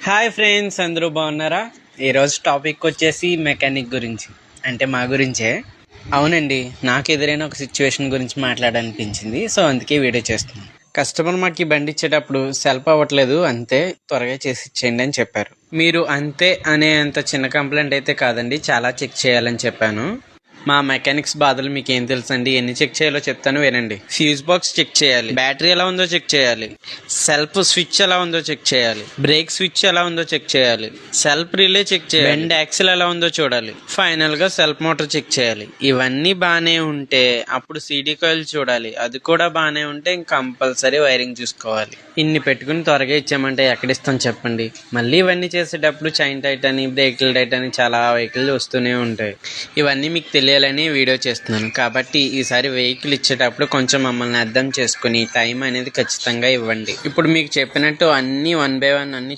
Hi friends, అందరూ బాగున్నారా? ఈరోజు టాపిక్ వచ్చేసి మెకానిక్ గురించి, అంటే మా గురించే. అవునండి, నాకు ఎదురైన ఒక సిచ్యువేషన్ గురించి మాట్లాడాలనిపించింది, సో అందుకే వీడియో చేస్తున్నాను. కస్టమర్ మాకు బండి ఇచ్చేటప్పుడు సెల్ఫ్ అవ్వట్లేదు, అంతే త్వరగా చేసి ఇచ్చేయండి అని చెప్పారు. మీరు అంతే అనే అంత చిన్న కంప్లైంట్ అయితే కాదండి, చాలా చెక్ చేయాలని చెప్పాను. మా మెకానిక్స్ బాధలు మీకు ఏం తెలుసండి? ఎన్ని చెక్ చేయాలో చెప్తాను వినండి. ఫ్యూజ్ బాక్స్ చెక్ చేయాలి, బ్యాటరీ ఎలా ఉందో చెక్ చేయాలి, సెల్ఫ్ స్విచ్ ఎలా ఉందో చెక్ చేయాలి, బ్రేక్ స్విచ్ ఎలా ఉందో చెక్ చేయాలి, సెల్ఫ్ రిలే చెక్ చేయాలి, బెండ్ యాక్సిల్ ఎలా ఉందో చూడాలి, ఫైనల్ గా సెల్ఫ్ మోటార్ చెక్ చేయాలి. ఇవన్నీ బాగానే ఉంటే అప్పుడు సీడీ కాయిల్ చూడాలి, అది కూడా బాగానే ఉంటే కంపల్సరీ వైరింగ్ చూసుకోవాలి. ఇన్ని పెట్టుకుని త్వరగా ఇచ్చామంటే ఎక్కడిస్తాం చెప్పండి? మళ్ళీ ఇవన్నీ చేసేటప్పుడు చైన్ టైట్ అని, బ్రేక్ల టైట్ అని చాలా వెహికల్ వస్తూనే ఉంటాయి. ఇవన్నీ మీకు తెలియాలని వీడియో చేస్తున్నాను. కాబట్టి ఈసారి వెహికల్ ఇచ్చేటప్పుడు కొంచెం మమ్మల్ని అర్థం చేసుకుని టైం అనేది ఖచ్చితంగా ఇవ్వండి. ఇప్పుడు మీకు చెప్పినట్టు అన్ని 1 by 1 అన్ని